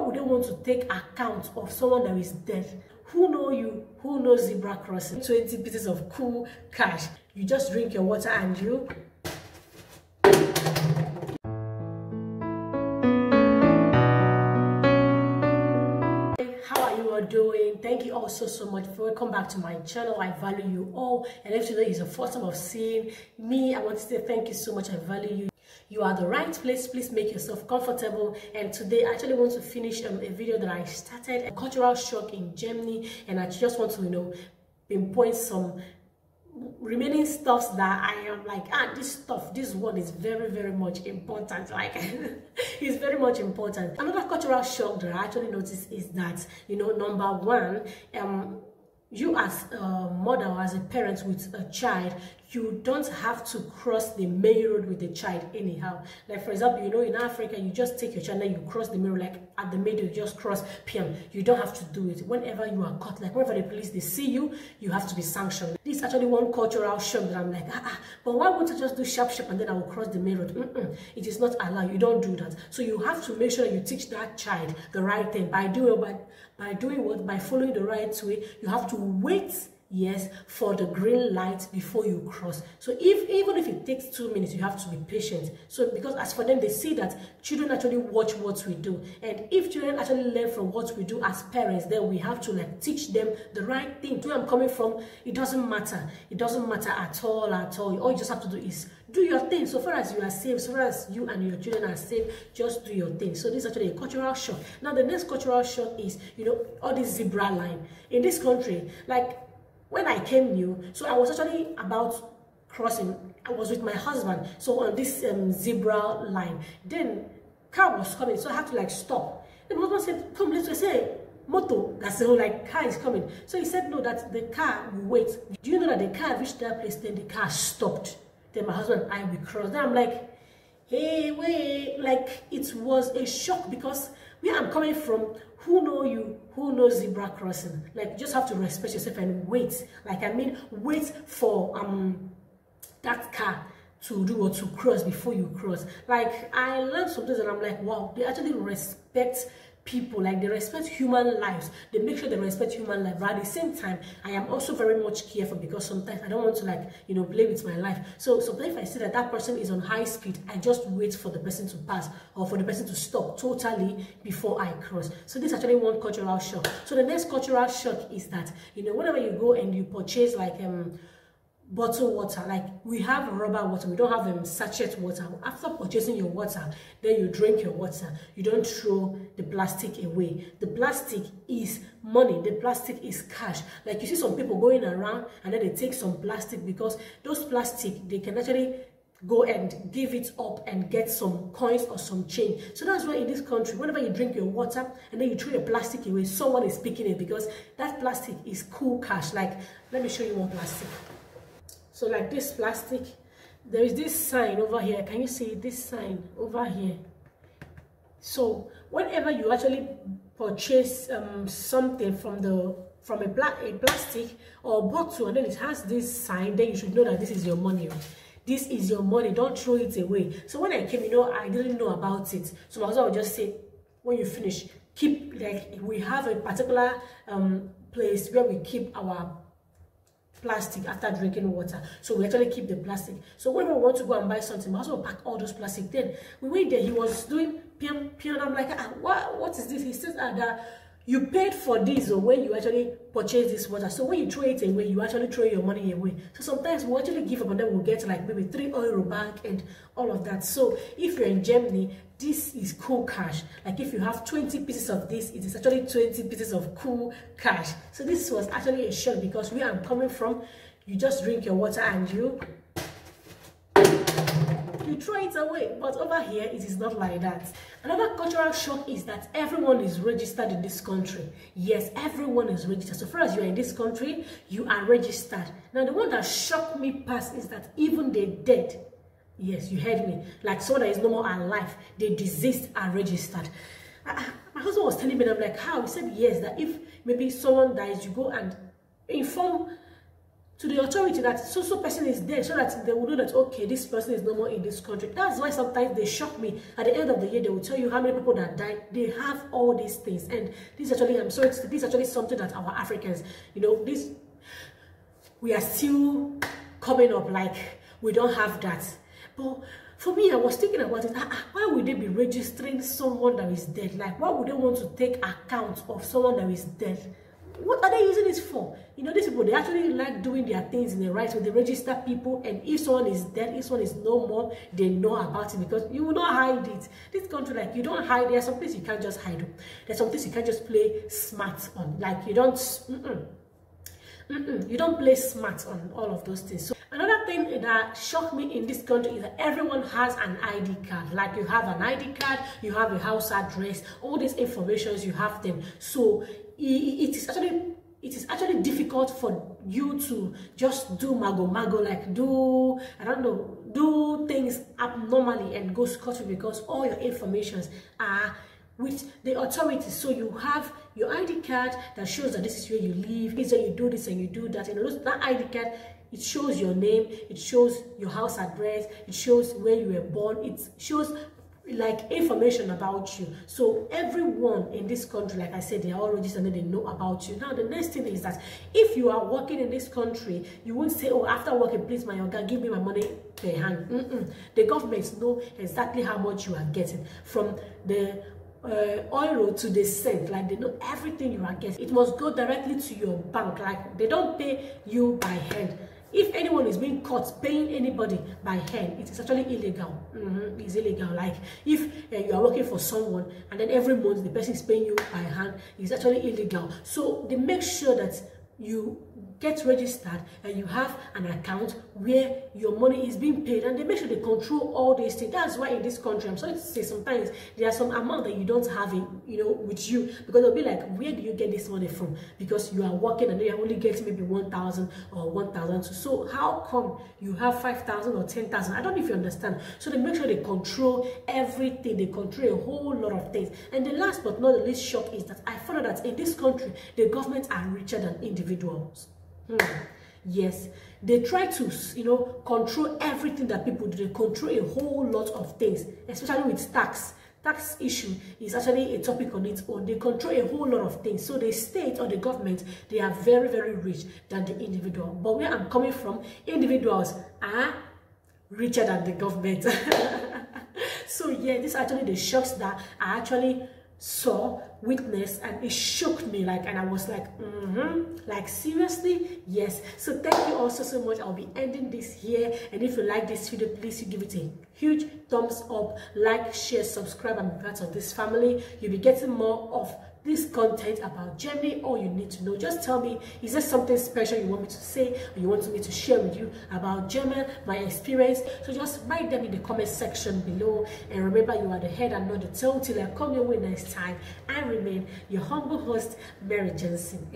would they want to take account of someone that is dead? Who know you? Who knows zebra crossing? 20 pieces of cool cash. You just drink your water and you... doing. Thank you all so much for welcome back to my channel. I value you all, and if today is the first time of seeing me, I want to say thank you so much. I value you. You are the right place. Please make yourself comfortable. And today I actually want to finish a video that I started, a cultural shock in Germany, and I just want to pinpoint some remaining stuffs that I am like, this one is very much important. Like it's very much important. Another cultural shock that I actually noticed is that, number one, you as a mother or as a parent with a child, you don't have to cross the main road with the child anyhow. Like for example, in Africa, you just take your child and you cross the main road, like at the middle, you just cross PM. You don't have to do it. Whenever you are caught, like whenever the police, they see you, you have to be sanctioned. This is actually one cultural shock that I'm like, but why won't I just do sharp and then I will cross the main road? It is not allowed. You don't do that. So you have to make sure that you teach that child the right thing by doing what? By following the right way. You have to wait, yes, for the green light before you cross. So even if it takes 2 minutes, you have to be patient. So because as for them, they see that children actually watch what we do, and if children actually learn from what we do as parents, then we have to teach them the right thing. Where I'm coming from, it doesn't matter. It doesn't matter at all. All you just have to do is do your thing. So far as you are safe, so far as you and your children are safe, just do your thing. So this is actually a cultural shock. Now the next cultural shock is, all this zebra line in this country. Like when I came new, so I was actually about crossing. I was with my husband, so on this zebra line. Then car was coming, so I had to stop. Then my husband said, "Come, let's say moto." That's the whole car is coming. So he said no, that the car will wait. Do you know that the car reached that place? Then the car stopped. Then my husband and I will cross. Then I'm like, hey, wait, it was a shock because where I'm coming from, who know you, who knows zebra crossing? You just have to respect yourself and wait. Wait for that car to do or to cross before you cross. I learned something and I'm like, wow, they actually respect people. They respect human lives. They make sure they respect human life. But at the same time, I am also very much careful because sometimes I don't want to play with my life. So sometimes if I see that person is on high speed, I just wait for the person to pass or for the person to stop totally before I cross. So this is actually one cultural shock. So the next cultural shock is that, whenever you go and you purchase bottled water, we have rubber water, we don't have sachet water. After purchasing your water, then you drink your water. You don't throw the plastic away. The plastic is money. The plastic is cash. You see some people going around and then they take some plastic because those plastic, they can actually go and give it up and get some coins or some change. So that's why in this country, whenever you drink your water and then you throw the plastic away, someone is picking it because that plastic is cool cash. Let me show you one plastic. So this plastic, there is this sign over here. Can you see this sign over here? So whenever you actually purchase something from a plastic or bottle and then it has this sign, then you should know that this is your money. This is your money. Don't throw it away. So when I came, I didn't know about it. So my husband would just say, when you finish, keep, we have a particular place where we keep our plastic after drinking water. So we actually keep the plastic. So when we want to go and buy something, we also pack all those plastic. Then we went there, he was doing piam. I'm like, what is this? He says that you paid for this or when you actually purchase this water. So when you throw it away, you actually throw your money away. So sometimes we actually give up and then we'll get maybe €3 back and all of that. So if you're in Germany, this is cool cash. If you have 20 pieces of this, it is actually 20 pieces of cool cash. So this was actually a shock because where I'm coming from, you just drink your water and you throw it away. But over here, it is not like that. Another cultural shock is that everyone is registered in this country. Yes, everyone is registered. So far as you are in this country, you are registered. Now, the one that shocked me past is that even the dead, yes, you heard me, someone that is no more alive, they deceased are registered. My husband was telling me, and I'm like, how? He said, yes, that if maybe someone dies, you go and inform to the authority that so person is dead, so that they will know that, okay, this person is no more in this country. That's why sometimes they shock me. At the end of the year, they will tell you how many people that died. They have all these things, and this actually, I'm sorry, this is actually something that our Africans, you know, this, we are still coming up like we don't have that. But for me, I was thinking about it. Why would they be registering someone that is dead? Like, why would they want to take account of someone that is dead? What are they using this for? You know, these people, they actually like doing their things in the right way. They register people, and if someone is dead, if someone is no more, they know about it, because you will not hide it. This country, like, you don't hide. There are some things you can't just hide on. There's some things you can't just play smart on. Like, you don't you don't play smart on all of those things. So another thing that shocked me in this country is that everyone has an ID card. Like, you have an ID card, you have a house address, all these informations, you have them. So it is actually difficult for you to just do mago, like do, I don't know, do things abnormally and go scot-free, because all your informations are with the authorities. So you have your ID card that shows that this is where you live, is that you do this and you do that. And that ID card, it shows your name, it shows your house address, it shows where you were born, it shows like information about you. So everyone in this country, like I said, they are all registered and they know about you. Now the next thing is that if you are working in this country, you won't say, oh, after working, please my yoga, give me my money per hand. The government know exactly how much you are getting, from the euro to the cent. Like, they know everything you are getting. It must go directly to your bank. Like, they don't pay you by hand. If anyone is being caught paying anybody by hand, it is actually illegal. It's illegal. Like, if you are working for someone and then every month the person is paying you by hand, it's actually illegal. So they make sure that you get registered and you have an account where your money is being paid, and they make sure they control all these things. That's why in this country, I'm sorry to say, sometimes there are some amount that you don't have it, you know, with you, because they'll be like, where do you get this money from? Because you are working and you're only getting maybe 1,000 or 1,002. So how come you have 5,000 or 10,000? I don't know if you understand. So they make sure they control everything. They control a whole lot of things. And the last but not the least shock is that I found out that in this country, the government are richer than individuals. Yes, they try to, you know, control everything that people do. They control a whole lot of things, especially with tax. Tax issue is actually a topic on its own. They control a whole lot of things. So the state or the government, they are very, very rich than the individual. But where I'm coming from, individuals are richer than the government. So yeah, this is actually the shocks that I actually saw, witnessed, and it shook me, like, and I was like, like, seriously? Yes. So thank you all so much. I'll be ending this here, and if you like this video, please you give it a huge thumbs up, like, share, subscribe, and be part of this family. You'll be getting more of this content about Germany. All you need to know, just tell me, is there something special you want me to say, or you want me to share with you about German, my experience? So just write them in the comment section below, and remember, you are the head and not the tail. Till I come your way next time, I remain your humble host, Mary Jensen.